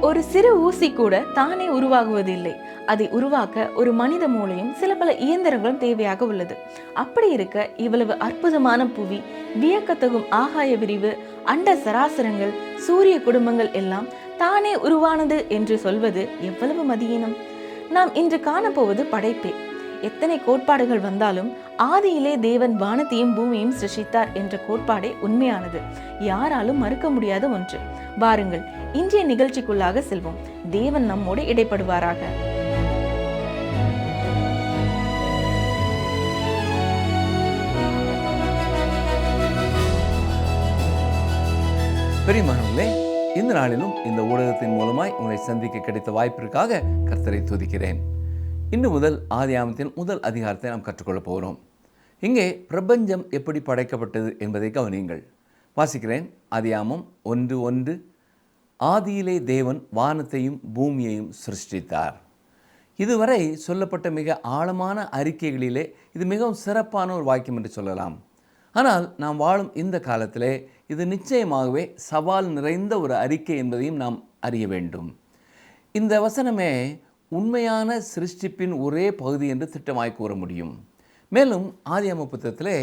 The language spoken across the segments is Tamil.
ஒரு சிறு ஊசி கூட தானே உருவாகுவதில்லை. அதை உருவாக்க ஒரு மனித மூளையும் சில பல இயந்திரங்களும் தேவையாக உள்ளது. அப்படி இருக்க இவ்வளவு அற்புதமான புவி, வியக்கத்தகும் ஆகாய விரிவு, அண்ட சராசரங்கள், சூரிய குடும்பங்கள் எல்லாம் தானே உருவானது என்று சொல்வது எவ்வளவு மதியீனம்! நாம் இன்று காணப்போவது படைப்பே. எத்தனை கோட்பாடுகள் வந்தாலும் ஆதியிலே தேவன் வானத்தையும் பூமியையும் சிருஷ்டித்தார் என்ற கோட்பாடே உண்மையானது, யாராலும் மறுக்க முடியாத ஒன்று. வாருங்கள், இன்றைய நிகழ்ச்சிக்குள்ளாக செல்வோம். தேவன் நம்மோடு இடைப்படுவாராக. பெரியமானவர்களே, இந்த நாளிலும் இந்த ஊடகத்தின் மூலமாய் உங்களை சந்திக்க கிடைத்த வாய்ப்பிற்காக கர்த்தரை துதிக்கிறேன். இன்று முதல் ஆதியாகமத்தின் முதல் அதிகாரத்தை நாம் கற்றுக்கொள்ளப் போகிறோம். இங்கே பிரபஞ்சம் எப்படி படைக்கப்பட்டது என்பதை கவனியுங்கள். வாசிக்கிறேன். ஆதியாகமம் 1:1. ஆதியிலே தேவன் வானத்தையும் பூமியையும் சிருஷ்டித்தார். இதுவரை சொல்லப்பட்ட மிக ஆழமான அறிக்கைகளிலே இது மிகவும் சிறப்பான ஒரு வாக்கியம் என்று சொல்லலாம். ஆனால் நாம் வாழும் இந்த காலத்திலே இது நிச்சயமாகவே சவால் நிறைந்த ஒரு அறிக்கை என்பதையும் நாம் அறிய வேண்டும். இந்த வசனமே உண்மையான சிருஷ்டிப்பின் ஒரே பகுதி என்று திட்டமாய் கூற முடியும். மேலும் ஆதியாகம புத்தகத்திலே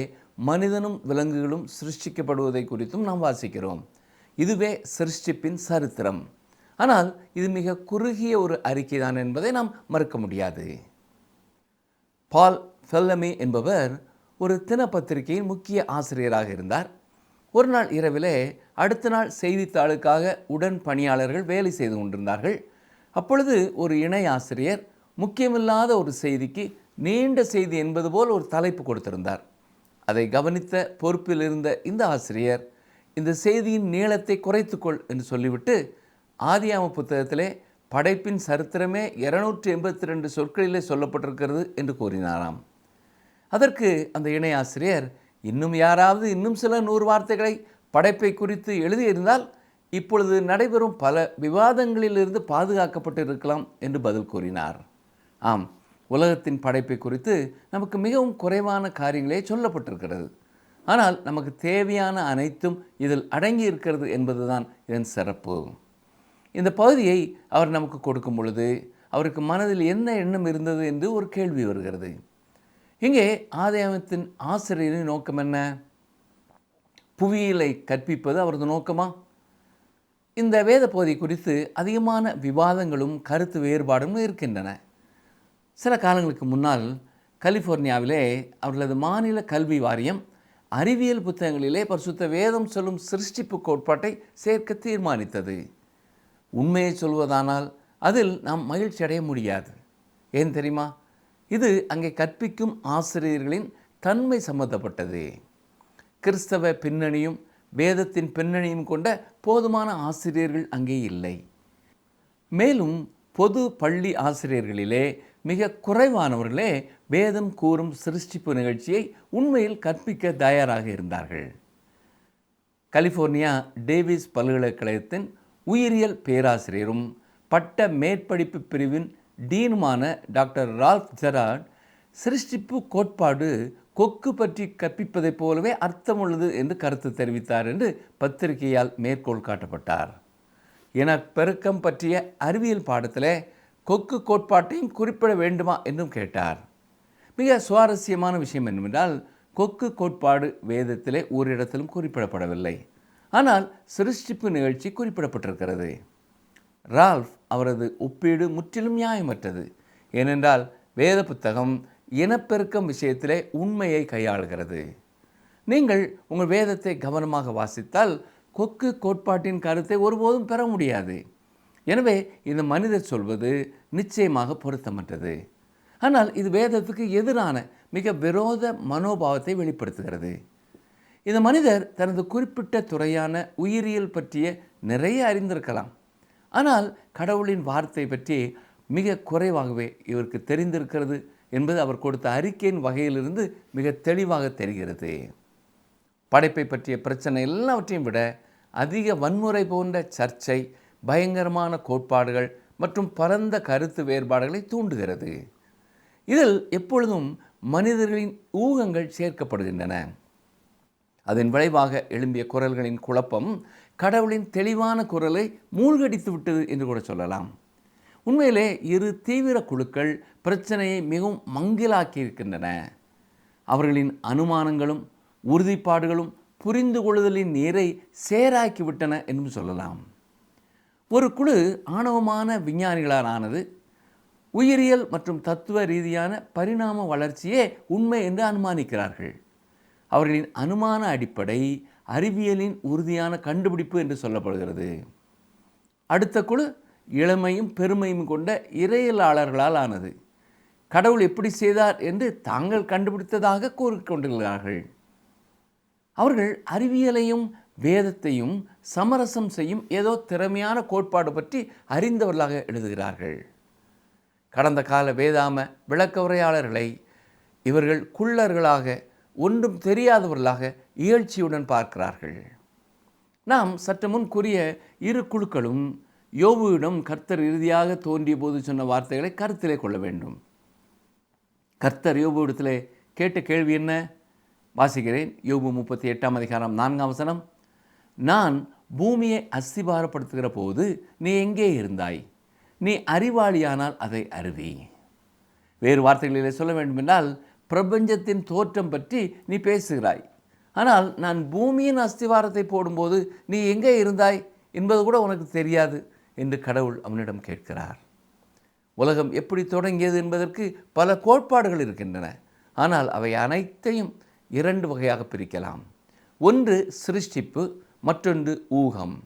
மனிதனும் விலங்குகளும் சிருஷ்டிக்கப்படுவதை குறித்தும் நாம் வாசிக்கிறோம். இதுவே சிருஷ்டிப்பின் சரித்திரம். ஆனால் இது மிக குறுகிய ஒரு அறிக்கை தான் என்பதை நாம் மறுக்க முடியாது. பால் ஃபெல்லமி என்பவர் ஒரு தினப்பத்திரிகையின் முக்கிய ஆசிரியராக இருந்தார். ஒரு நாள் இரவிலே அடுத்த நாள் செய்தித்தாளுக்காக உடன் பணியாளர்கள் வேலை செய்து கொண்டிருந்தார்கள். அப்பொழுது ஒரு இணை ஆசிரியர் முக்கியமில்லாத ஒரு செய்திக்கு நீண்ட செய்தி என்பது போல் ஒரு தலைப்பு கொடுத்திருந்தார். அதை கவனித்த பொறுப்பில் இருந்த இந்த ஆசிரியர், இந்த செய்தியின் நீளத்தை குறைத்துக்கொள் என்று சொல்லிவிட்டு, ஆதியாகம புத்தகத்திலே படைப்பின் சரித்திரமே 282 சொற்களிலே சொல்லப்பட்டிருக்கிறது என்று கூறினாராம். அதற்கு அந்த இணை ஆசிரியர், இன்னும் யாராவது இன்னும் சில 100 வார்த்தைகளை படைப்பை குறித்து எழுதியிருந்தால் இப்பொழுது நடைபெறும் பல விவாதங்களிலிருந்து பாதுகாக்கப்பட்டு இருக்கலாம் என்று பதில் கூறினார். ஆம், உலகத்தின் படைப்பை குறித்து நமக்கு மிகவும் குறைவான காரியங்களே சொல்லப்பட்டிருக்கிறது. ஆனால் நமக்கு தேவையான அனைத்தும் இதில் அடங்கி இருக்கிறது என்பதுதான் இதன் சிறப்பு. இந்த பகுதியை அவர் நமக்கு கொடுக்கும் பொழுது அவருக்கு மனதில் என்ன எண்ணம் இருந்தது என்று ஒரு கேள்வி வருகிறது. இங்கே ஆதியாகமத்தின் ஆசிரியரின் நோக்கம் என்ன? புவியியலை கற்பிப்பது அவரது நோக்கமா? இந்த வேத பகுதி குறித்து அதிகமான விவாதங்களும் கருத்து வேறுபாடும் இருக்கின்றன. சில காலங்களுக்கு முன்னால் கலிஃபோர்னியாவிலே அவர்களது மாநில கல்வி வாரியம் அறிவியல் புத்தகங்களிலே பரிசுத்த வேதம் சொல்லும் சிருஷ்டிப்பு கோட்பாட்டை சேர்க்க தீர்மானித்தது. உண்மையை சொல்வதானால் அதில் நாம் மகிழ்ச்சி அடைய முடியாது. ஏன் தெரியுமா? இது அங்கே கற்பிக்கும் ஆசிரியர்களின் தன்மை சம்பந்தப்பட்டது. கிறிஸ்தவ பின்னணியும் வேதத்தின் பின்னணியும் கொண்ட போதுமான ஆசிரியர்கள் அங்கே இல்லை. மேலும் பொது பள்ளி ஆசிரியர்களிலே மிக குறைவானவர்களே வேதம் கூறும் சிருஷ்டிப்பு நிகழ்ச்சியை உண்மையில் கற்பிக்க தயாராக இருந்தார்கள். கலிஃபோர்னியா டேவிஸ் பல்கலைக்கழகத்தின் உயிரியல் பேராசிரியரும் பட்ட மேற்படிப்பு பிரிவின் டீனுமான டாக்டர் ரால்ஃப் ஜெரார்ட், சிருஷ்டிப்பு கோட்பாடு கொக்கு பற்றி கற்பிப்பதைப் போலவே அர்த்தமுள்ளது என்று கருத்து தெரிவித்தார் என்று பத்திரிகையால் மேற்கோள் காட்டப்பட்டார். இனப்பெருக்கம் பற்றிய அறிவியல் பாடத்தில் கொக்கு கோட்பாட்டையும் குறிப்பிட வேண்டுமா என்றும் கேட்டார். மிக சுவாரஸ்யமான விஷயம் என்னவென்றால், கொக்கு கோட்பாடு வேதத்திலே ஒரு இடத்திலும் குறிப்பிடப்படவில்லை. ஆனால் சிருஷ்டிப்பு நிகழ்ச்சி குறிப்பிடப்பட்டிருக்கிறது. ரால்ஃப் அவரது ஒப்பீடு முற்றிலும் நியாயமற்றது. ஏனென்றால் வேத புத்தகம் இனப்பெருக்கம் விஷயத்திலே உண்மையை கையாளுகிறது. நீங்கள் உங்கள் வேதத்தை கவனமாக வாசித்தால் கொக்கு கோட்பாட்டின் கருத்தை ஒருபோதும் பெற முடியாது. எனவே இந்த மனிதர் சொல்வது நிச்சயமாக பொருத்தமற்றது. ஆனால் இது வேதத்துக்கு எதிரான மிக விரோத மனோபாவத்தை வெளிப்படுத்துகிறது. இந்த மனிதர் தனது குறிப்பிட்ட துறையான உயிரியல் பற்றிய நிறைய அறிந்திருக்கலாம். ஆனால் கடவுளின் வார்த்தை பற்றி மிக குறைவாகவே இவருக்கு தெரிந்திருக்கிறது என்பது அவர் கொடுத்த அறிக்கையின் வகையிலிருந்து மிக தெளிவாக தெரிகிறது. படைப்பை பற்றிய பிரச்சனை எல்லாவற்றையும் விட அதிக வன்முறை போன்ற சர்ச்சை, பயங்கரமான கோட்பாடுகள் மற்றும் பரந்த கருத்து வேறுபாடுகளை தூண்டுகிறது. இதில் எப்பொழுதும் மனிதர்களின் ஊகங்கள் சேர்க்கப்படுகின்றன. அதன் விளைவாக எழும்பிய குரல்களின் குழப்பம் கடவுளின் தெளிவான குரலை மூழ்கடித்து விட்டது என்று கூட சொல்லலாம். உண்மையிலே இரு தீவிர குழுக்கள் பிரச்சனையை மிகவும் மங்கிலாக்கி இருக்கின்றன. அவர்களின் அனுமானங்களும் உறுதிப்பாடுகளும் புரிந்து கொள்ளுதலின் நீரை சேராக்கிவிட்டன என்று சொல்லலாம். ஒரு குழு ஆணவமான விஞ்ஞானிகளால் ஆனது. உயிரியல் மற்றும் தத்துவ ரீதியான பரிணாம வளர்ச்சியே உண்மை என்று அனுமானிக்கிறார்கள். அவர்களின் அனுமான அடிப்படை அறிவியலின் உறுதியான கண்டுபிடிப்பு என்று சொல்லப்படுகிறது. அடுத்த குழு இளமையும் பெருமையும் கொண்ட இறையியலாளர்களால் ஆனது. கடவுள் எப்படி செய்தார் என்று தாங்கள் கண்டுபிடித்ததாக கூறிக்கொண்டுள்ளார்கள். அவர்கள் அறிவியலையும் வேதத்தையும் சமரசம் செய்யும் ஏதோ திறமையான கோட்பாடு பற்றி அறிந்தவர்களாக எழுதுகிறார்கள். கடந்த கால வேதாம விளக்க உரையாளர்களை இவர்கள் குள்ளர்களாக, ஒன்றும் தெரியாதவர்களாக இகழ்ச்சியுடன் பார்க்கிறார்கள். நாம் சற்று முன் கூறிய இரு குழுக்களும் யோபுவிடம் கர்த்தர் இறுதியாக தோன்றிய போது சொன்ன வார்த்தைகளை கருத்திலே கொள்ள வேண்டும். கர்த்தர் யோபுவிடத்திலே கேட்ட கேள்வி என்ன? வாசிக்கிறேன். யோபு 38 அதிகாரம் 4 நான் பூமியை அஸ்திபாரப்படுத்துகிற போது நீ எங்கே இருந்தாய்? நீ அறிவாளியானால் அதை அறிவி. வேறு வார்த்தைகளிலே சொல்ல வேண்டுமென்றால், பிரபஞ்சத்தின் தோற்றம் பற்றி நீ பேசுகிறாய், ஆனால் நான் பூமியின் அஸ்திவாரத்தை போடும்போது நீ எங்கே இருந்தாய் என்பது கூட உனக்கு தெரியாது என்று கடவுள் அவனிடம் கேட்கிறார். உலகம் எப்படி தொடங்கியது என்பதற்கு பல கோட்பாடுகள் இருக்கின்றன. ஆனால் அவை அனைத்தையும் 2 வகையாக பிரிக்கலாம். ஒன்று சிருஷ்டிப்பு, மற்றொன்று ஊகம்.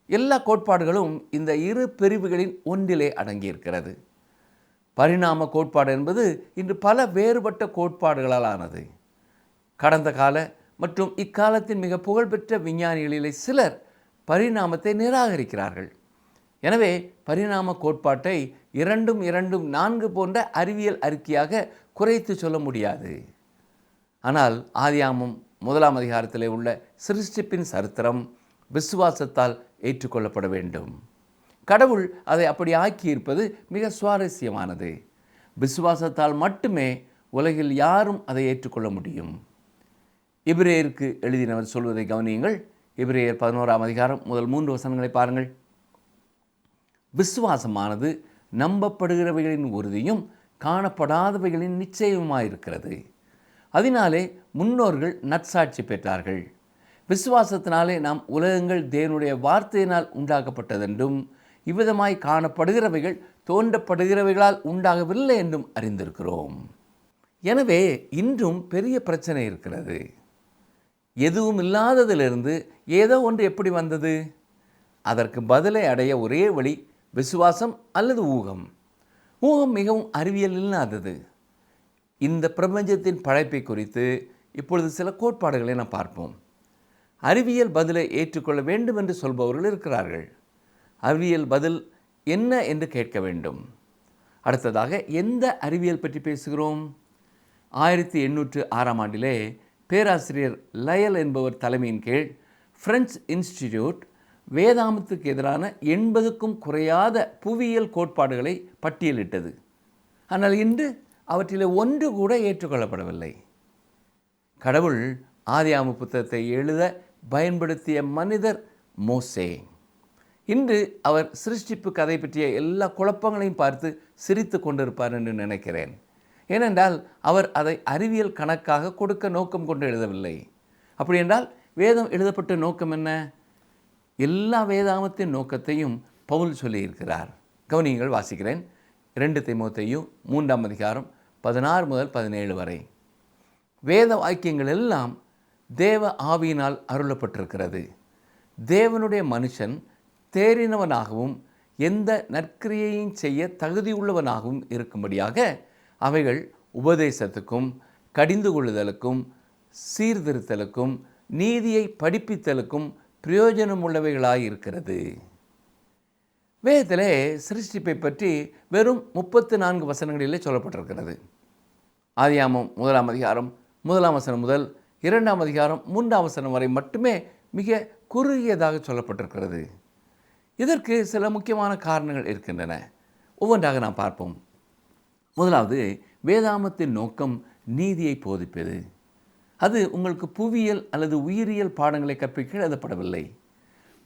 எல்லா கோட்பாடுகளும் இந்த இரு பிரிவுகளின் ஒன்றிலே அடங்கியிருக்கிறது. பரிணாம கோட்பாடு என்பது இன்று பல வேறுபட்ட கோட்பாடுகளால் ஆனது. கடந்த கால மற்றும் இக்காலத்தின் மிக புகழ்பெற்ற விஞ்ஞானிகளிலே சிலர் பரிணாமத்தை நிராகரிக்கிறார்கள். எனவே பரிணாம கோட்பாட்டை 2 4 போன்ற அறிவியல் அறிக்கையாக குறைத்து சொல்ல முடியாது. ஆனால் ஆதியாகமம் 1 அதிகாரத்திலே உள்ள சிருஷ்டிப்பின் சரித்திரம் விசுவாசத்தால் ஏற்றுக்கொள்ளப்பட வேண்டும். கடவுள் அதை அப்படி ஆக்கியிருப்பது மிக சுவாரஸ்யமானது. விசுவாசத்தால் மட்டுமே உலகில் யாரும் அதை ஏற்றுக்கொள்ள முடியும். எபிரேயருக்கு எழுதினவர் சொல்வதை கவனியுங்கள். எபிரேயர் 11 அதிகாரம் முதல் 3 வசனங்களை பாருங்கள். விசுவாசமானது நம்பப்படுகிறவைகளின் உறுதியும் காணப்படாதவைகளின் நிச்சயமாயிருக்கிறது. அதனாலே முன்னோர்கள் நற்சாட்சி பெற்றார்கள். விசுவாசத்தினாலே நாம் உலகங்கள் தேவனுடைய வார்த்தையினால் உண்டாக்கப்பட்டதென்றும் இவ்விதமாய் காணப்படுகிறவைகள் தோன்றப்படுகிறவைகளால் உண்டாகவில்லை என்றும் அறிந்திருக்கிறோம். எனவே இன்றும் பெரிய பிரச்சனை இருக்கிறது. எதுவும் இல்லாததிலிருந்து ஏதோ ஒன்று எப்படி வந்தது? அதற்கு பதிலை அடைய ஒரே வழி விசுவாசம் அல்லது ஊகம். ஊகம் மிகவும் அறிவியல் இல்லாதது. இந்த பிரபஞ்சத்தின் படைப்பை குறித்து இப்பொழுது சில கோட்பாடுகளை நாம் பார்ப்போம். அறிவியல் பதிலை ஏற்றுக்கொள்ள வேண்டும் என்று சொல்பவர்கள் இருக்கிறார்கள். அறிவியல் பதில் என்ன என்று கேட்க வேண்டும். அடுத்ததாக எந்த அறிவியல் பற்றி பேசுகிறோம்? 1806 பேராசிரியர் லயல் என்பவர் தலைமையின் கீழ் பிரெஞ்சு இன்ஸ்டிடியூட் வேதாமத்துக்கு எதிரான 80க்கும் குறையாத புவியியல் கோட்பாடுகளை பட்டியலிட்டது. ஆனால் இன்று அவற்றில் ஒன்று கூட ஏற்றுக்கொள்ளப்படவில்லை. கடவுள் ஆதியாகம புத்தகத்தை எழுத பயன்படுத்திய மனிதர் மோசே. இன்று அவர் சிருஷ்டிப்பு கதை பற்றிய எல்லா குழப்பங்களையும் பார்த்து சிரித்து கொண்டிருப்பார் என்று நினைக்கிறேன். ஏனென்றால் அவர் அதை அறிவியல் கணக்காக கொடுக்க நோக்கம் கொண்டு எழுதவில்லை. அப்படி என்றால் வேதம் எழுதப்பட்ட நோக்கம் என்ன? எல்லா வேதாகமத்தின் நோக்கத்தையும் பவுல் சொல்லியிருக்கிறார். கவனியங்கள், வாசிக்கிறேன். 2 தீமோத்தேயு 3 அதிகாரம் 16 முதல் 17 வரை. வேத வாக்கியங்கள் எல்லாம் தேவ ஆவியினால் அருளப்பட்டிருக்கிறது. தேவனுடைய மனுஷன் தேறினவனாகவும் எந்த நற்கிரியையும் செய்ய தகுதியுள்ளவனாகவும் இருக்கும்படியாக அவைகள் உபதேசத்துக்கும் கடிந்து கொள்ளுதலுக்கும் சீர்திருத்தலுக்கும் நீதியை படிப்பித்தலுக்கும் பிரயோஜனமுள்ளவைகளாயிருக்கிறது. வேதத்திலே சிருஷ்டிப்பை பற்றி வெறும் 34 வசனங்களிலே சொல்லப்பட்டிருக்கிறது. ஆதியாகமம் 1 அதிகாரம் 1 வசனம் முதல் 2 அதிகாரம் 3 வசனம் வரை மட்டுமே மிக குறுகியதாக சொல்லப்பட்டிருக்கிறது. இதற்கு சில முக்கியமான காரணங்கள் இருக்கின்றன. ஒவ்வொன்றாக நாம் பார்ப்போம். முதலாவது, வேதாகமத்தின் நோக்கம் நீதியை போதிப்பது. அது உங்களுக்கு புவியியல் அல்லது உயிரியல் பாடங்களை கற்பிக்க எழுதப்படவில்லை.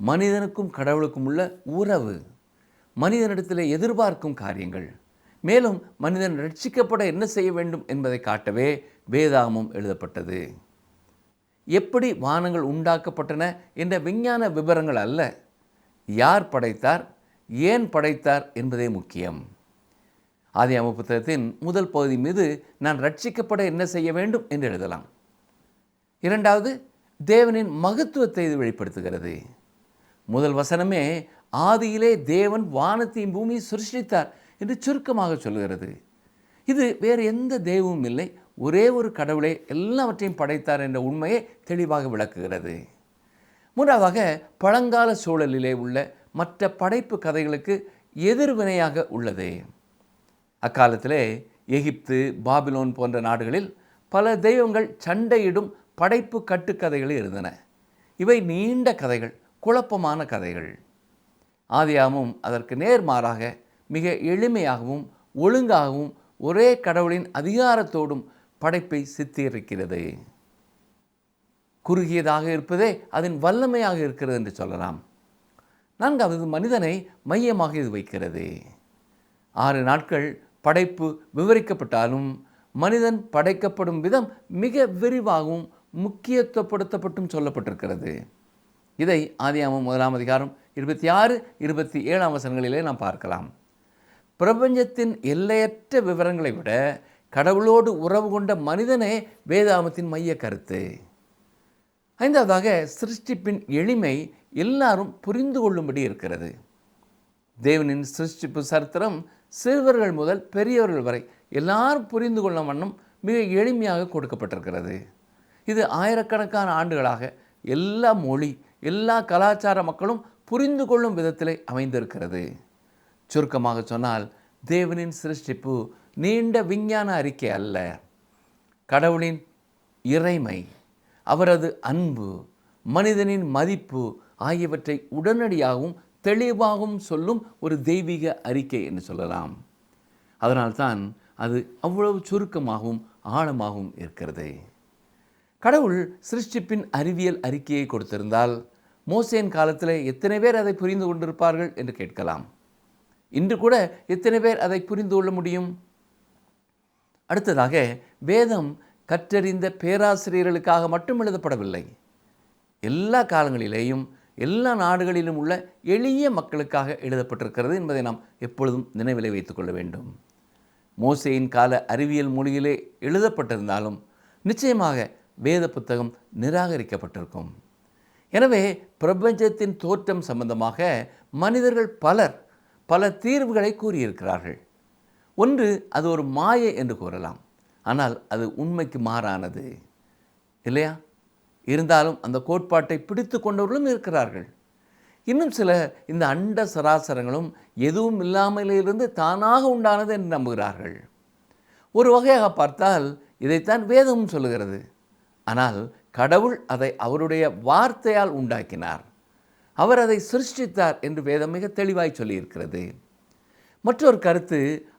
மனிதனுக்கும் கடவுளுக்கும் உள்ள உறவு, மனிதனிடத்தில் எதிர்பார்க்கும் காரியங்கள், மேலும் மனிதன் ரட்சிக்கப்பட என்ன செய்ய வேண்டும் என்பதை காட்டவே வேதாகமம் எழுதப்பட்டது. எப்படி வானங்கள் உண்டாக்கப்பட்டன என்ற விஞ்ஞான விவரங்கள் அல்ல, யார் படைத்தார், ஏன் படைத்தார் என்பதே முக்கியம். ஆதியாகம புத்தகத்தின் முதல் பகுதி மீது நான் ரட்சிக்கப்பட என்ன செய்ய வேண்டும் என்று எழுதலாம். இரண்டாவது, தேவனின் மகத்துவத்தை இது வெளிப்படுத்துகிறது. முதல் வசனமே ஆதியிலே தேவன் வானத்தையும் பூமியை சிருஷ்டித்தார் என்று சுருக்கமாக சொல்கிறது. இது வேறு எந்த தெய்வமும் இல்லை, ஒரே ஒரு கடவுளே எல்லாவற்றையும் படைத்தார் என்ற உண்மையை தெளிவாக விளக்குகிறது. மூன்றாவதாக, பழங்கால சூழலிலே உள்ள மற்ற படைப்பு கதைகளுக்கு எதிர்வினையாக உள்ளது. அக்காலத்திலே எகிப்து, பாபிலோன் போன்ற நாடுகளில் பல தெய்வங்கள் சண்டையிடும் படைப்பு கட்டுக்கதைகள் இருந்தன. இவை நீண்ட கதைகள், குழப்பமான கதைகள். ஆதியாகமம் அதற்கு நேர்மாறாக மிக எளிமையாகவும் ஒழுங்காகவும் ஒரே கடவுளின் அதிகாரத்தோடும் படைப்பை சித்தரிக்கிறது. குறுகியதாக இருப்பதே அதன் வல்லமையாக இருக்கிறது என்று சொல்லலாம். நான்காவது, மனிதனை மையமாக இது வைக்கிறது. 6 நாட்கள் படைப்பு விவரிக்கப்பட்டாலும் மனிதன் படைக்கப்படும் விதம் மிக விரிவாகவும் முக்கியத்துவப்படுத்தப்பட்டும் சொல்லப்பட்டிருக்கிறது. இதை ஆதியாகமம் 1 அதிகாரம் 26, 27 வசனங்களிலே நாம் பார்க்கலாம். பிரபஞ்சத்தின் எல்லையற்ற விவரங்களை விட கடவுளோடு உறவு கொண்ட மனிதனே வேதாகமத்தின் மைய கருத்து. ஐந்தாவதாக, சிருஷ்டிப்பின் எளிமை எல்லாரும் புரிந்து கொள்ளும்படி இருக்கிறது. தேவனின் சிருஷ்டிப்பு சரித்திரம் சிறுவர்கள் முதல் பெரியவர்கள் வரை எல்லாரும் புரிந்து கொள்ளும் வண்ணம் மிக எளிமையாக கொடுக்கப்பட்டிருக்கிறது. இது ஆயிரக்கணக்கான ஆண்டுகளாக எல்லா மொழி, எல்லா கலாச்சார மக்களும் புரிந்து கொள்ளும் விதத்திலே அமைந்திருக்கிறது. சுருக்கமாக சொன்னால், தேவனின் சிருஷ்டிப்பு நீண்ட விஞ்ஞான அறிக்கை அல்ல, கடவுளின் இறைமை, அவரது அன்பு, மனிதனின் மதிப்பு ஆகியவற்றை உடனடியாகவும் தெளிவாகவும் சொல்லும் ஒரு தெய்வீக அறிக்கை என்று சொல்லலாம். அதனால்தான் அது அவ்வளவு சுருக்கமாகவும் ஆழமாகவும் இருக்கிறது. கடவுள் சிருஷ்டிப்பின் அறிவியல் அறிக்கையை கொடுத்திருந்தால் மோசேயின் காலத்தில் எத்தனை பேர் அதை புரிந்து கொண்டிருப்பார்கள் என்று கேட்கலாம். இன்று கூட எத்தனை பேர் அதை புரிந்து கொள்ள முடியும்? அடுத்ததாக, வேதம் கற்றறிந்த பேராசிரியர்களுக்காக மட்டும் எழுதப்படவில்லை. எல்லா காலங்களிலேயும் எல்லா நாடுகளிலும் உள்ள எளிய மக்களுக்காக எழுதப்பட்டிருக்கிறது என்பதை நாம் எப்பொழுதும் நினைவிலே வைத்துக் கொள்ள வேண்டும். மோசேயின் கால அறிவியல் மொழியிலே எழுதப்பட்டிருந்தாலும் நிச்சயமாக வேத புத்தகம் நிராகரிக்கப்பட்டிருக்கும். எனவே பிரபஞ்சத்தின் தோற்றம் சம்பந்தமாக மனிதர்கள் பல தீர்வுகளை கூறியிருக்கிறார்கள். ஒன்று, அது ஒரு மாயை என்று கூறலாம், ஆனால் அது உண்மைக்கு மாறானது இல்லையா? இருந்தாலும் அந்த கோட்பாட்டை பிடித்து கொண்டவர்களும் இருக்கிறார்கள். இன்னும் சிலர் இந்த அண்ட சராசரங்களும் எதுவும் இல்லாமலிருந்து தானாக உண்டானது என்று நம்புகிறார்கள். ஒரு வகையாக பார்த்தால் இதைத்தான் வேதமும் சொல்லுகிறது. ஆனால் கடவுள் அதை அவருடைய வார்த்தையால் உண்டாக்கினார், அவர் அதை சிருஷ்டித்தார் என்று வேதம் மிக தெளிவாய் சொல்லியிருக்கிறது. மற்றொரு கருத்து,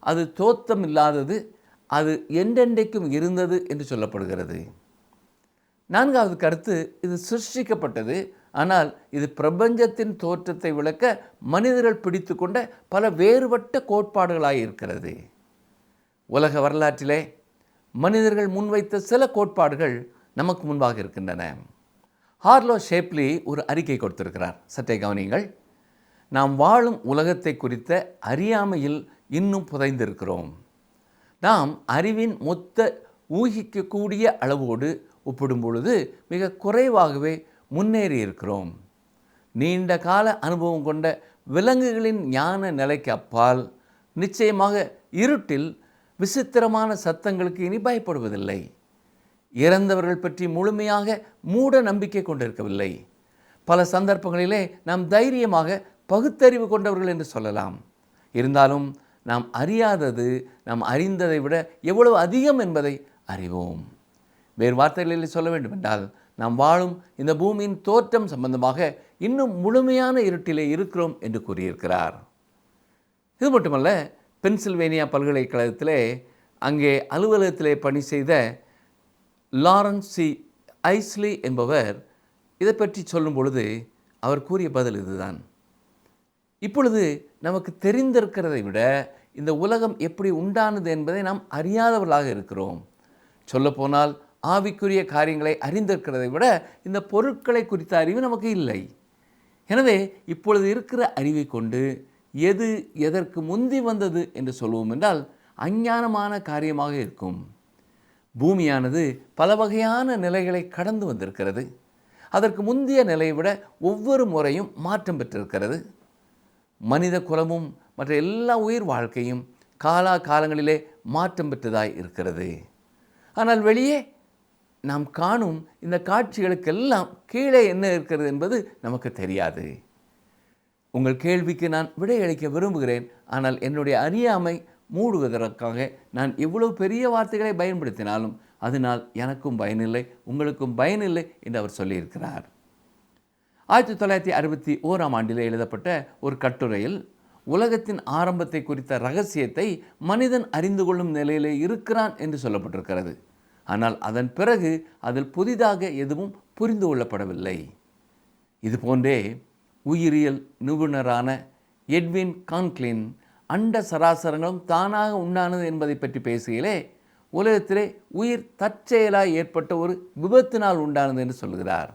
அது தோற்றம் இல்லாதது, அது என்றென்றைக்கும் இருந்தது என்று சொல்லப்படுகிறது. நான்காவது கருத்து, இது சிருஷ்டிக்கப்பட்டது, ஆனால் இது பிரபஞ்சத்தின் தோற்றத்தை விளக்க மனிதர்கள் பிடித்து கொண்ட பல வேறுபட்ட கோட்பாடுகளாக இருக்கிறது. உலக வரலாற்றிலே மனிதர்கள் முன்வைத்த சில கோட்பாடுகள் நமக்கு முன்பாக இருக்கின்றன. ஹார்லோ ஷேப்லி ஒரு அறிக்கை கொடுத்திருக்கிறார், சற்றே கவனியுங்கள். நாம் வாழும் உலகத்தை குறித்த அறியாமையில் இன்னும் புதைந்திருக்கிறோம். நாம் அறிவின் மொத்த ஊகிக்கக்கூடிய அளவோடு ஒப்பிடும் பொழுது மிக குறைவாகவே முன்னேறி இருக்கிறோம். நீண்ட கால அனுபவம் கொண்ட விலங்குகளின் ஞான நிலைக்கு அப்பால் நிச்சயமாக இருட்டில் விசித்திரமான சத்தங்களுக்கு இனி பயப்படுவதில்லை. இறந்தவர்கள் பற்றி முழுமையாக மூட நம்பிக்கை கொண்டிருக்கவில்லை. பல சந்தர்ப்பங்களிலே நாம் தைரியமாக பகுத்தறிவு கொண்டவர்கள் என்று சொல்லலாம். இருந்தாலும் நாம் அறியாதது நாம் அறிந்ததை விட எவ்வளவு அதிகம் என்பதை அறிவோம். வேறு வார்த்தைகளில் சொல்ல வேண்டுமென்றால், நாம் வாழும் இந்த பூமியின் தோற்றம் சம்பந்தமாக இன்னும் முழுமையான இருட்டிலே இருக்கிறோம் என்று கூறியிருக்கிறார். இது மட்டுமல்ல, பென்சில்வேனியா பல்கலைக்கழகத்திலே அங்கே அலுவலகத்திலே பணி செய்த லாரன்ஸ் சி ஐஸ்லி என்பவர் இதை பற்றி சொல்லும் பொழுது, அவர் கூறிய பதில் இதுதான். இப்பொழுது நமக்கு தெரிந்திருக்கிறதை விட இந்த உலகம் எப்படி உண்டானது என்பதை நாம் அறியாதவர்களாக இருக்கிறோம். சொல்லப்போனால் ஆவிக்குரிய காரியங்களை அறிந்திருக்கிறதை விட இந்த பொருட்களை குறித்த அறிவு நமக்கு இல்லை. எனவே இப்பொழுது இருக்கிற அறிவை கொண்டு எது எதற்கு முந்தி வந்தது என்று சொல்வோம் என்றால் அஞ்ஞானமான காரியமாக இருக்கும். பூமியானது பல வகையான நிலைகளை கடந்து வந்திருக்கிறது. அதற்கு முந்தைய நிலையை விட ஒவ்வொரு முறையும் மாற்றம் பெற்றிருக்கிறது. மனித குலமும் மற்ற எல்லா உயிர் வாழ்க்கையும் காலா காலங்களிலே மாற்றம் பெற்றதாய் இருக்கிறது. ஆனால் வெளியே நாம் காணும் இந்த காட்சிகளுக்கெல்லாம் கீழே என்ன இருக்கிறது என்பது நமக்கு தெரியாது. உங்கள் கேள்விக்கு நான் விடையளிக்க விரும்புகிறேன். ஆனால் என்னுடைய அறியாமை மூடுவதற்காக நான் எவ்வளவு பெரிய வார்த்தைகளை பயன்படுத்தினாலும் அதனால் எனக்கும் பயனில்லை, உங்களுக்கும் பயனில்லை என்று அவர் சொல்லியிருக்கிறார். 1961 எழுதப்பட்ட ஒரு கட்டுரையில் உலகத்தின் ஆரம்பத்தை குறித்த ரகசியத்தை மனிதன் அறிந்து கொள்ளும் நிலையிலே இருக்கிறான் என்று சொல்லப்பட்டிருக்கிறது. ஆனால் அதன் பிறகு அதில் புதிதாக எதுவும் புரிந்து கொள்ளப்படவில்லை. இதுபோன்றே உயிரியல் நிபுணரான எட்வின் கான்க்ளின் அண்ட சராசரங்களும் தானாக உண்டானது என்பதை பற்றி பேசுகையிலே உலகத்திலே உயிர் தற்செயலாய் ஏற்பட்ட ஒரு விபத்தினால் உண்டானது என்று சொல்கிறார்.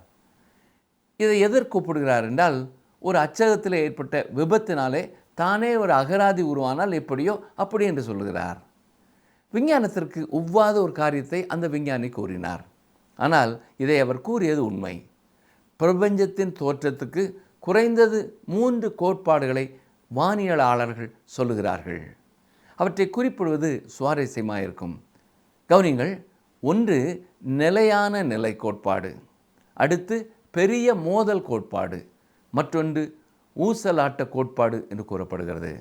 இதை எதற்கு ஒப்பிடுகிறார் என்றால், ஒரு அச்சகத்தில் ஏற்பட்ட விபத்தினாலே தானே ஒரு அகராதி உருவானால் எப்படியோ அப்படி என்று சொல்கிறார். விஞ்ஞானத்திற்கு ஒவ்வாத ஒரு காரியத்தை அந்த விஞ்ஞானி கூறினார். ஆனால் இதை அவர் கூறியது உண்மை. பிரபஞ்சத்தின் தோற்றத்துக்கு குறைந்தது 3 கோட்பாடுகளை வானியலாளர்கள் சொல்லுகிறார்கள். அவற்றை குறிப்பிடுவது சுவாரஸ்யமாக இருக்கும். கவனிங்கள். 1 நிலையான நிலை கோட்பாடு, அடுத்து பெரிய மோதல் கோட்பாடு, மற்றொன்று ஊசலாட்ட கோட்பாடு என்று கூறப்படுகிறது.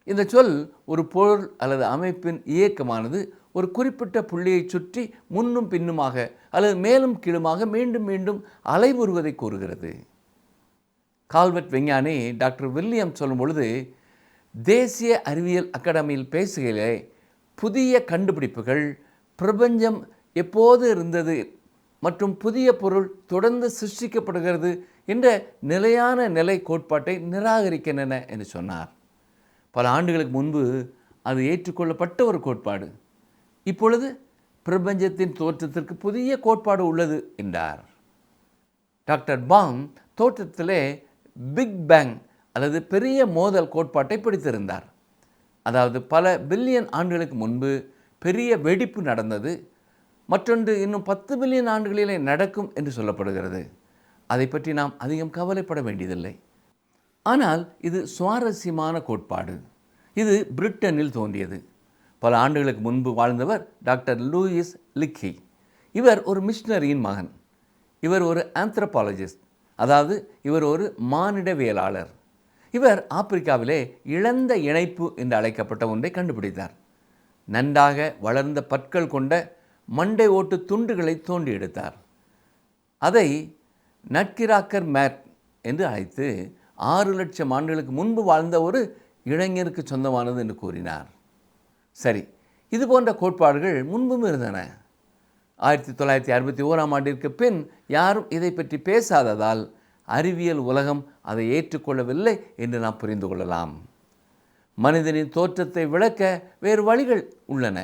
இந்த சொல் ஒரு பொருள் அல்லது அமைப்பின் இயக்கமானது ஒரு குறிப்பிட்ட புள்ளியை சுற்றி முன்னும் பின்னுமாக அல்லது மேலும் கீழுமாக மீண்டும் மீண்டும் அலைவுறுவதை கூறுகிறது. கால்வெட் விஞ்ஞானி டாக்டர் வில்லியம் சொல்லும் பொழுது, தேசிய அறிவியல் அகாடமியில் பேசுகையிலே புதிய கண்டுபிடிப்புகள் பிரபஞ்சம் எப்போது இருந்தது மற்றும் புதிய பொருள் தொடர்ந்து சிருஷ்டிக்கப்படுகிறது என்ற நிலையான நிலை கோட்பாட்டை நிராகரிக்கின்றன என்று சொன்னார். பல ஆண்டுகளுக்கு முன்பு அது ஏற்றுக்கொள்ளப்பட்ட ஒரு கோட்பாடு. இப்பொழுது பிரபஞ்சத்தின் தோற்றத்திற்கு புதிய கோட்பாடு உள்ளது என்றார். டாக்டர் பாம் தோற்றத்திலே பிக் பேங் அல்லது பெரிய மோதல் கோட்பாட்டை பிடித்திருந்தார். அதாவது பல பில்லியன் ஆண்டுகளுக்கு முன்பு பெரிய வெடிப்பு நடந்தது, மற்றொன்று இன்னும் 10 பில்லியன் ஆண்டுகளிலே நடக்கும் என்று சொல்லப்படுகிறது. அதை பற்றி நாம் அதிகம் கவலைப்பட வேண்டியதில்லை. ஆனால் இது சுவாரஸ்யமான கோட்பாடு. இது பிரிட்டனில் தோன்றியது. பல ஆண்டுகளுக்கு முன்பு வாழ்ந்தவர் டாக்டர் லூயிஸ் லிக்கி. இவர் ஒரு மிஷனரியின் மகன். இவர் ஒரு ஆந்த்ரோபாலஜிஸ்ட், அதாவது இவர் ஒரு மானிடவியலாளர். இவர் ஆப்பிரிக்காவிலே இழந்த இணைப்பு என்று அழைக்கப்பட்ட ஒன்றை கண்டுபிடித்தார். நன்றாக வளர்ந்த பற்கள் கொண்ட மண்டை ஓட்டு துண்டுகளை தோண்டி எடுத்தார். அதை நட்கிராக்கர் மேட் என்று அழைத்து 6 லட்சம் ஆண்டுகளுக்கு முன்பு வாழ்ந்த ஒரு இளைஞருக்கு சொந்தமானது என்று கூறினார். சரி, இது போன்ற கோட்பாடுகள் முன்பும் இருந்தன. 1961 பின் யாரும் இதை பற்றி பேசாததால் அறிவியல் உலகம் அதை ஏற்றுக்கொள்ளவில்லை என்று நாம் புரிந்து கொள்ளலாம். மனிதனின் தோற்றத்தை விளக்க வேறு வழிகள் உள்ளன.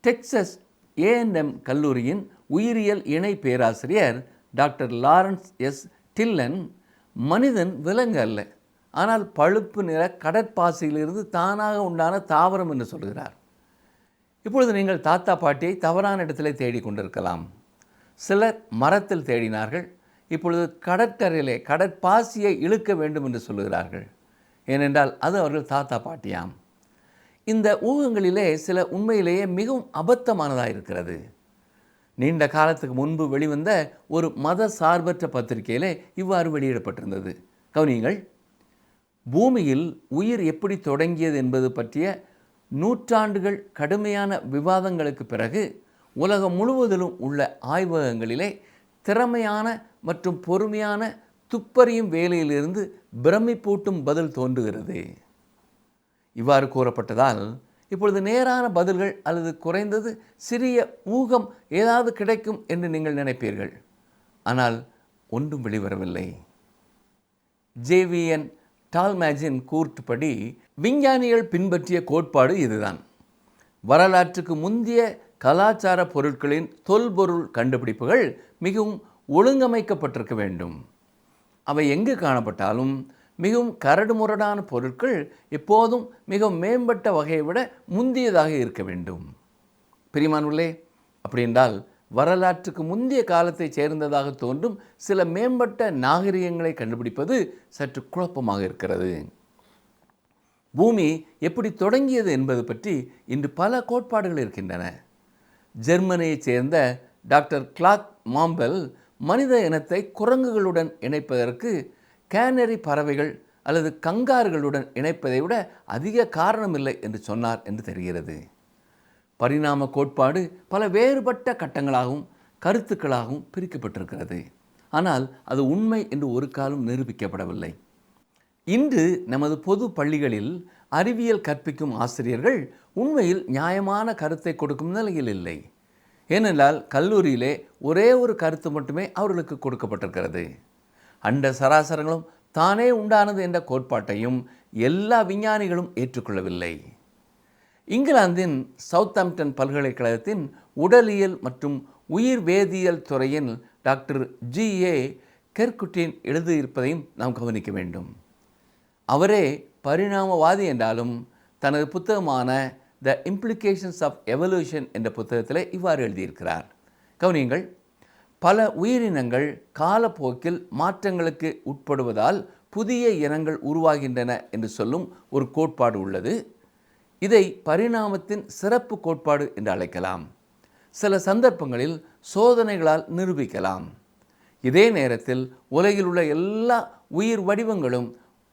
டெக்சஸ் A&M கல்லூரியின் உயிரியல் இணை பேராசிரியர் டாக்டர் லாரன்ஸ் எஸ் டில்லன், மனிதன் விலங்கு அல்ல, ஆனால் பழுப்பு நிற கடற்பாசியிலிருந்து தானாக உண்டான தாவரம் என்று சொல்கிறார். இப்பொழுது நீங்கள் தாத்தா பாட்டியை தவறான இடத்திலே தேடிக்கொண்டிருக்கலாம். சிலர் மரத்தில் தேடினார்கள். இப்பொழுது கடற்கரையிலே கடற்பாசியை இழுக்க வேண்டும் என்று சொல்லுகிறார்கள். ஏனென்றால் அது அவர்கள் தாத்தா பாட்டியாம். இந்த ஊகங்களிலே சில உண்மையிலேயே மிகவும் அபத்தமானதாக இருக்கிறது. நீண்ட காலத்துக்கு முன்பு வெளிவந்த ஒரு மத சார்பற்ற பத்திரிகையிலே இவ்வாறு வெளியிடப்பட்டிருந்தது. கவனியுங்கள். பூமியில் உயிர் எப்படி தொடங்கியது என்பது பற்றிய நூற்றாண்டுகள் கடுமையான விவாதங்களுக்கு பிறகு உலகம் முழுவதிலும் உள்ள ஆய்வகங்களிலே திறமையான மற்றும் பொறுமையான துப்பறியும் வேலையிலிருந்து பிரமிப்பூட்டும் பதில் தோன்றுகிறது. இவ்வாறு கூறப்பட்டதால் இப்பொழுது நேரான பதில்கள் அல்லது குறைந்தது சிறிய ஊகம் ஏதாவது கிடைக்கும் என்று நீங்கள் நினைப்பீர்கள். ஆனால் ஒன்றும் வெளிவரவில்லை. ஜேவிஎன் டால்மேஜின் கூற்றுப்படி விஞ்ஞானிகள் பின்பற்றிய கோட்பாடு இதுதான். வரலாற்றுக்கு முந்தைய கலாச்சார பொருட்களின் தொல்பொருள் கண்டுபிடிப்புகள் மிகவும் ஒழுங்கமைக்கப்பட்டிருக்க வேண்டும். அவை எங்கு காணப்பட்டாலும் மிகவும் கரடுமுரடான பொருட்கள் எப்போதும் மிகவும் மேம்பட்ட வகையை விட முந்தியதாக இருக்க வேண்டும். பிரியமானவர்களே, அப்படி என்றால் வரலாற்றுக்கு முந்தைய காலத்தை சேர்ந்ததாக தோன்றும் சில மேம்பட்ட நாகரிகங்களை கண்டுபிடிப்பது சற்று குழப்பமாக இருக்கிறது. பூமி எப்படி தொடங்கியது என்பது பற்றி இன்று பல கோட்பாடுகள் இருக்கின்றன. ஜெர்மனியைச் சேர்ந்த டாக்டர் கிளாக் மாம்பெல் மனித இனத்தை குரங்குகளுடன் இணைப்பதற்கு கேனரி பறவைகள் அல்லது கங்கார்களுடன் இணைப்பதை விட அதிக காரணமில்லை என்று சொன்னார் என்று தெரிகிறது. பரிணாம கோட்பாடு பல வேறுபட்ட கட்டங்களாகவும் கருத்துக்களாகவும் பிரிக்கப்பட்டிருக்கிறது. ஆனால் அது உண்மை என்று ஒரு காலம் நிரூபிக்கப்படவில்லை. இன்று நமது பொது பள்ளிகளில் அறிவியல் கற்பிக்கும் ஆசிரியர்கள் உண்மையில் நியாயமான கருத்தை கொடுக்கும் நிலையில் இல்லை. ஏனென்றால் கல்லூரியிலே ஒரே ஒரு கருத்து மட்டுமே அவர்களுக்கு கொடுக்கப்பட்டிருக்கிறது. அண்ட சராசரங்களும் தானே உண்டானது என்ற கோட்பாட்டையும் எல்லா விஞ்ஞானிகளும் ஏற்றுக்கொள்ளவில்லை. இங்கிலாந்தின் சவுத்தாம்ப்டன் பல்கலைக்கழகத்தின் உடலியல் மற்றும் உயிர் வேதியியல் துறையின் டாக்டர் ஜி.ஏ. கெர்குட்டின் எழுதியிருப்பதையும் நாம் கவனிக்க வேண்டும். அவரே பரிணாமவாதி என்றாலும் தனது புத்தகமான த இம்ப்ளிகேஷன்ஸ் ஆஃப் எவல்யூஷன் என்ற புத்தகத்தில் இவ்வாறு எழுதியிருக்கிறார். கவனியுங்கள். பல உயிரினங்கள் காலப்போக்கில் மாற்றங்களுக்கு உட்படுவதால் புதிய இனங்கள் உருவாகின்றன என்று சொல்லும் ஒரு கோட்பாடு உள்ளது. இதை பரிணாமத்தின் சிறப்பு கோட்பாடு என்று அழைக்கலாம். சில சந்தர்ப்பங்களில் சோதனைகளால் நிரூபிக்கலாம். இதே நேரத்தில் உலகில் உள்ள எல்லா உயிர் வடிவங்களும்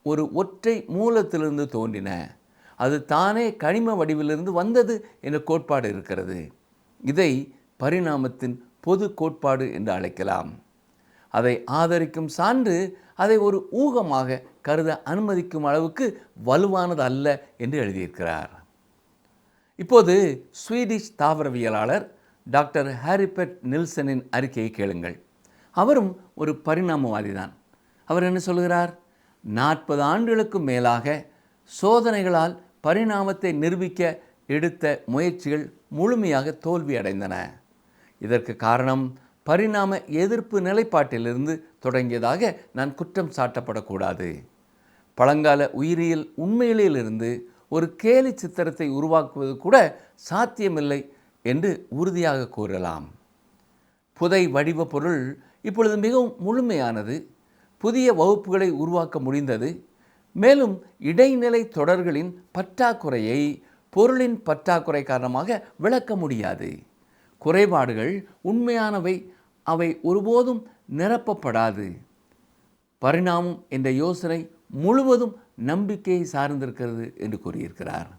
ஒரு ஒற்றை மூலத்திலிருந்து தோன்றின, அது தானே கனிம வடிவிலிருந்து வந்தது என்ற கோட்பாடு இருக்கிறது. இதை பரிணாமத்தின் பொது கோட்பாடு என்று அழைக்கலாம். அதை ஆதரிக்கும் சான்று அதை ஒரு ஊகமாக கருத அனுமதிக்கும் அளவுக்கு வலுவானது அல்ல என்று எழுதியிருக்கிறார். இப்போது ஸ்வீடிஷ் தாவரவியலாளர் டாக்டர் ஹாரிபெட் நில்சனின் அறிக்கையை கேளுங்கள். அவரும் ஒரு பரிணாமவாதி தான். அவர் என்ன சொல்கிறார்? 40 ஆண்டுகளுக்கு மேலாக சோதனைகளால் பரிணாமத்தை நிரூபிக்க எடுத்த முயற்சிகள் முழுமையாக தோல்வியடைந்தன. இதற்கு காரணம் பரிணாம எதிர்ப்பு நிலைப்பாட்டிலிருந்து தொடங்கியதாக நான் குற்றம் சாட்டப்படக்கூடாது. பழங்கால உயிரியல் உண்மையிலிருந்து ஒரு கேலி சித்திரத்தை உருவாக்குவது கூட சாத்தியமில்லை என்று உறுதியாக கூறலாம். புதை வடிவ பொருள் இப்பொழுது மிகவும் முழுமையானது. புதிய வகுப்புகளை உருவாக்க முடிந்தது. மேலும் இடைநிலை தொடர்களின் பற்றாக்குறையை பொருளின் பற்றாக்குறை காரணமாக விளக்க முடியாது. குறைபாடுகள் உண்மையானவை, அவை ஒருபோதும் நிரப்பப்படாது. பரிணாமம் என்ற யோசனை முழுவதும் நம்பிக்கையை சார்ந்திருக்கிறது என்று கூறியிருக்கிறார்.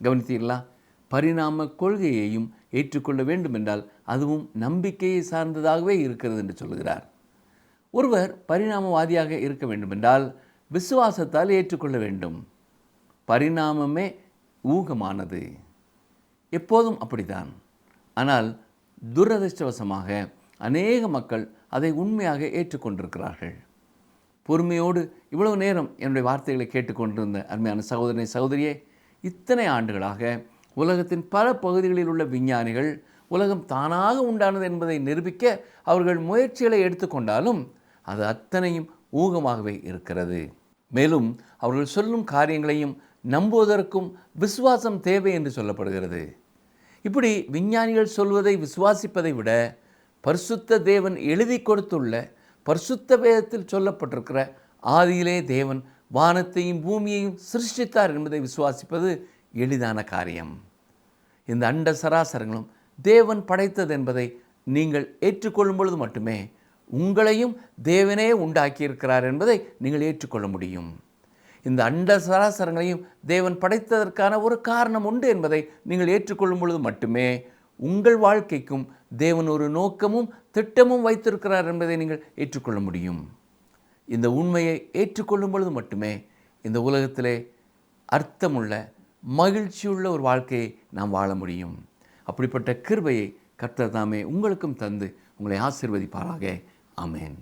கவனித்தீர்களா? பரிணாம கொள்கையையும் ஏற்றுக்கொள்ள வேண்டும் என்றால் அதுவும் நம்பிக்கையை சார்ந்ததாகவே இருக்கிறது என்று சொல்கிறார். ஒருவர் பரிணாமவாதியாக இருக்க வேண்டுமென்றால் விசுவாசத்தால் ஏற்றுக்கொள்ள வேண்டும். பரிணாமமே ஊகமானது, எப்போதும் அப்படித்தான். ஆனால் துரதிர்ஷ்டவசமாக அநேக மக்கள் அதை உண்மையாக ஏற்றுக்கொண்டிருக்கிறார்கள். பொறுமையோடு இவ்வளவு நேரம் என்னுடைய வார்த்தைகளை கேட்டுக்கொண்டிருந்த அருமையான சகோதரனை சகோதரியே, இத்தனை ஆண்டுகளாக உலகத்தின் பல பகுதிகளில் உள்ள விஞ்ஞானிகள் உலகம் தானாக உண்டானது என்பதை நிரூபிக்க அவர்கள் முயற்சிகளை எடுத்துக்கொண்டாலும் அது அத்தனையும் ஊகமாகவே இருக்கிறது. மேலும் அவர்கள் சொல்லும் காரியங்களையும் நம்புவதற்கும் விசுவாசம் தேவை என்று சொல்லப்படுகிறது. இப்படி விஞ்ஞானிகள் சொல்வதை விசுவாசிப்பதை விட பரிசுத்த தேவன் எழுதி கொடுத்துள்ள பரிசுத்த வேதத்தில் சொல்லப்பட்டிருக்கிற ஆதியிலே தேவன் வானத்தையும் பூமியையும் சிருஷ்டித்தார் என்பதை விசுவாசிப்பது எளிதான காரியம். இந்த அண்ட சராசரங்களும் தேவன் படைத்தது என்பதை நீங்கள் ஏற்றுக்கொள்ளும் பொழுது மட்டுமே உங்களையும் தேவனே உண்டாக்கியிருக்கிறார் என்பதை நீங்கள் ஏற்றுக்கொள்ள முடியும். இந்த அண்ட சராசரங்களையும் தேவன் படைத்ததற்கான ஒரு காரணம் உண்டு என்பதை நீங்கள் ஏற்றுக்கொள்ளும் பொழுது மட்டுமே உங்கள் வாழ்க்கைக்கும் தேவன் ஒரு நோக்கமும் திட்டமும் வைத்திருக்கிறார் என்பதை நீங்கள் ஏற்றுக்கொள்ள முடியும். இந்த உண்மையை ஏற்றுக்கொள்ளும் பொழுது மட்டுமே இந்த உலகத்திலே அர்த்தமுள்ள மகிழ்ச்சியுள்ள ஒரு வாழ்க்கையை நாம் வாழ முடியும். அப்படிப்பட்ட கிருபையை கர்த்தர் தாமே உங்களுக்கும் தந்து உங்களை ஆசீர்வதிப்பாராக. ஆமென்.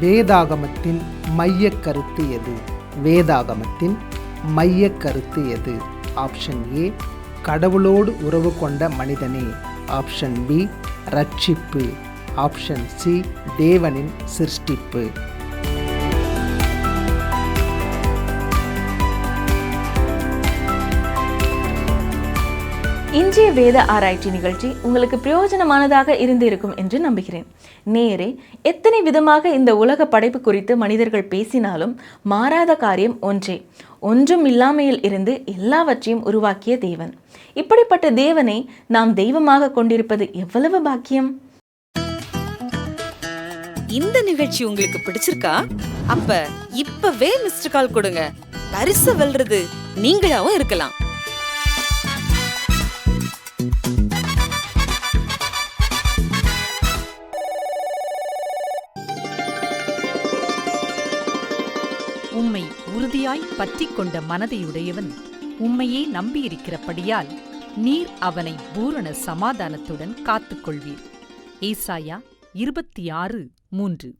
வேதாகமத்தின் மையக் கருத்து எது? வேதாகமத்தின் மையக் கருத்து எது? ஆப்ஷன் ஏ, கடவுளோடு உறவு கொண்ட மனிதனே. ஆப்ஷன் பி, ரட்சிப்பு. ஆப்ஷன் சி, தேவனின் சிருஷ்டிப்பு. இன்றைய வேத ஆராய்ச்சி நிகழ்ச்சி உங்களுக்கு பிரயோஜனமானதாக இருந்திருக்கும் என்று நம்புகிறேன். நேரே எத்தனை விதமாக இந்த உலக படைப்பு குறித்து மனிதர்கள் பேசினாலும் மாறாத காரியம் ஒன்றே, ஒன்றும் இல்லாமையில் இருந்து எல்லாவற்றையும் உருவாக்கிய தேவன். இப்படிப்பட்ட தேவனை நாம் தெய்வமாக கொண்டிருப்பது எவ்வளவு பாக்கியம்! இந்த நிகழ்ச்சி உங்களுக்கு பிடிச்சிருக்கா? அப்ப இப்பவே மிஸ்டர் கால் கொடுங்க. பரிசு வெல்றது நீங்களாவும் இருக்கலாம். உம்மை உறுதியாய் பற்றிக் கொண்ட மனதையுடையவன் உம்மையே நம்பியிருக்கிறபடியால் நீர் அவனை பூரண சமாதானத்துடன் காத்துக்கொள்வீர். ஏசாயா 26:3.